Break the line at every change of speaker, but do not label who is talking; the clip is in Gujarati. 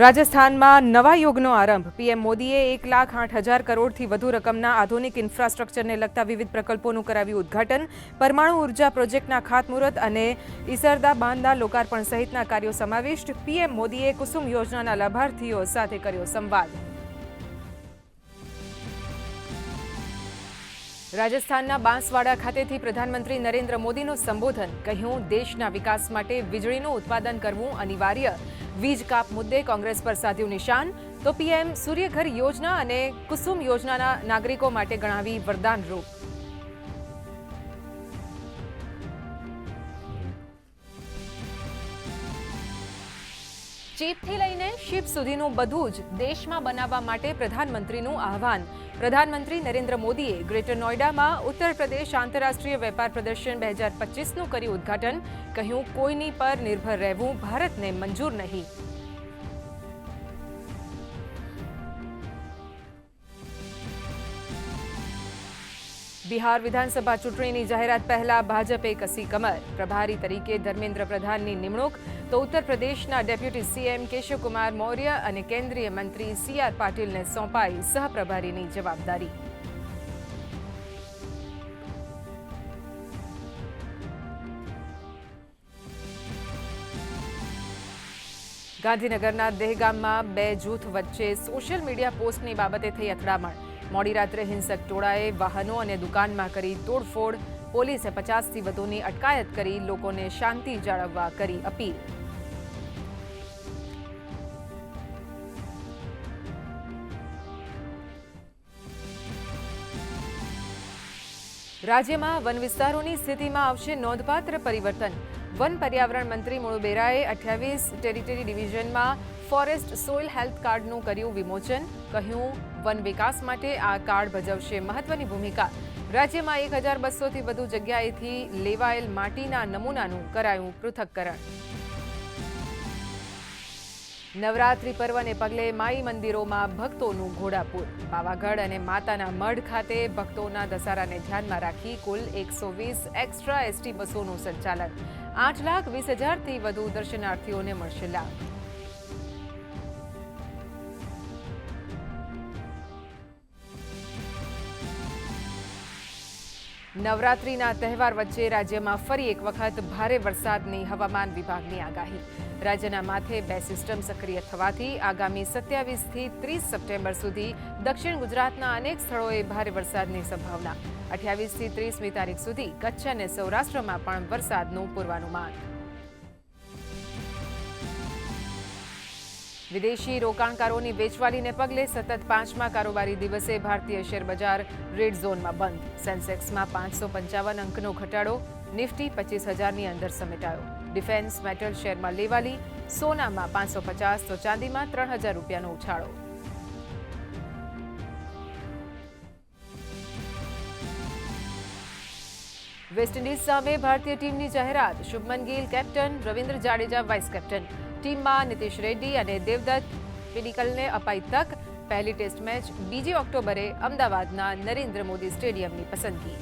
રાજસ્થાનમાં નવા યુગનો આરંભ. પીએમ મોદીએ 1,08,000 કરોડથી વધુ રકમના આધુનિક ઇન્ફ્રાસ્ટ્રક્ચરને લગતા વિવિધ પ્રકલ્પોનું કરાવ્યું ઉદ્ઘાટન. પરમાણુ ઉર્જા પ્રોજેક્ટના ખાતમુહૂર્ત અને ઈસરદા બાંધના લોકાર્પણ સહિતના કાર્યો સમાવિષ્ટ. પીએમ મોદીએ કુસુમ યોજનાના લાભાર્થીઓ સાથે કર્યો સંવાદ. રાજસ્થાનના બાંસવાડા ખાતેથી પ્રધાનમંત્રી નરેન્દ્ર મોદીનું સંબોધન. કહ્યું, દેશના વિકાસ માટે વીજળીનું ઉત્પાદન કરવું અનિવાર્ય. વીજ કાપ મુદ્દે કોંગ્રેસ પર સાધ્યું નિશાન. તો પીએમ સૂર્યઘર યોજના અને કુસુમ યોજનાના નાગરિકો માટે ગણાવી વરદાનરૂપ. ચીપથી લઈને શિપ સુધીનું બધું જ દેશમાં બનાવવા માટે પ્રધાનમંત્રીનું આહવાન. પ્રધાનમંત્રી નરેન્દ્ર મોદીએ ગ્રેટર નોઈડામાં ઉત્તર પ્રદેશ આંતરરાષ્ટ્રીય વેપાર પ્રદર્શન 2025નું કર્યું ઉદ્ઘાટન. કહ્યું, કોઈની પર નિર્ભર રહેવું ભારતને મંજૂર નહીં. બિહાર વિધાનસભા ચૂંટણીની જાહેરાત પહેલા ભાજપે કસી કમર. પ્રભારી તરીકે ધર્મેન્દ્ર પ્રધાનની નિમણૂક. તો ઉત્તર પ્રદેશના ડેપ્યુટી સીએમ કેશવકુમાર મૌર્ય અને કેન્દ્રીય મંત્રી સીઆર પાટીલને સોંપાઈ સહપ્રભારીની જવાબદારી. ગાંધીનગરના દહેગામમાં બે જૂથ વચ્ચે સોશિયલ મીડિયા પોસ્ટની બાબતે થઈ અથડામણ. મોડી રાત્રે હિંસક ટોળાએ વાહનો અને દુકાનમાં કરી તોડફોડ. પોલીસે 50થી વધુની અટકાયત કરી લોકોને શાંતિ જાળવવા કરી અપીલ. રાજ્યમાં વન વિસ્તારોની સ્થિતિમાં આવશે નોંધપાત્ર પરિવર્તન. વન પર્યાવરણ મંત્રી Mulu બેરાએ 28 territory ડિવિઝનમાં forest soil health કાર્ડનું કર્યું વિમોચન. કહ્યું, વન વિકાસ માટે આ કાર્ડ ભજવશે મહત્વની ભૂમિકા. રાજ્યમાં 1200થી વધુ જગ્યાએથી લેવાયેલ માટીના નમૂનાનું કરાયું પૃથક્કરણ. નવરાત્રી પર્વને પગલે માઈ મંદિરોમાં ભક્તોનું ઘોડાપૂર. પાવાગઢ અને માતાના મઢ ખાતે ભક્તોના ધસારાને ધ્યાનમાં રાખી કુલ 120 એક્સ્ટ્રા એસટી બસોનું સંચાલન. 8,20,000થી વધુ દર્શનાર્થીઓને મળશે લાભ. નવરાત્રીના તહેવાર વચ્ચે રાજ્યમાં ફરી એક વખત ભારે વરસાદની હવામાન વિભાગની આગાહી. રાજ્યના માથે બે સિસ્ટમ સક્રિય થવાથી આગામી 27થી 30 સપ્ટેમ્બર સુધી દક્ષિણ ગુજરાતના અનેક સ્થળોએ ભારે વરસાદની સંભાવના. 28થી 30મી તારીખ સુધી કચ્છ અને સૌરાષ્ટ્રમાં પણ વરસાદનું પૂર્વાનુમાન. વિદેશી રોકાણકારોની વેચવાલીને પગલે સતત 5મા કારોબારી દિવસે ભારતીય શેરબજાર રેડ ઝોનમાં બંધ. સેન્સેક્સમાં 555 અંકનો ઘટાડો. નિફ્ટી 25,000ની અંદર સમેટાયો. ડિફેન્સ મેટલ શેરમાં લેવાલી. સોનામાં 550 તો ચાંદીમાં 3,000 રૂપિયાનો ઉછાળો. વેસ્ટ ઇન્ડિઝ સામે ભારતીય ટીમની જાહેરાત. Shubman Gill captain, Ravindra Jadeja vice captain. ટીમમાં નીતિશ રેડ્ડી અને દેવદત્ત પિડિકલને અપાઈ તક. પહેલી ટેસ્ટ મેચ 2 ઓક્ટોબરે અમદાવાદના નરેન્દ્ર મોદી સ્ટેડિયમની પસંદગી.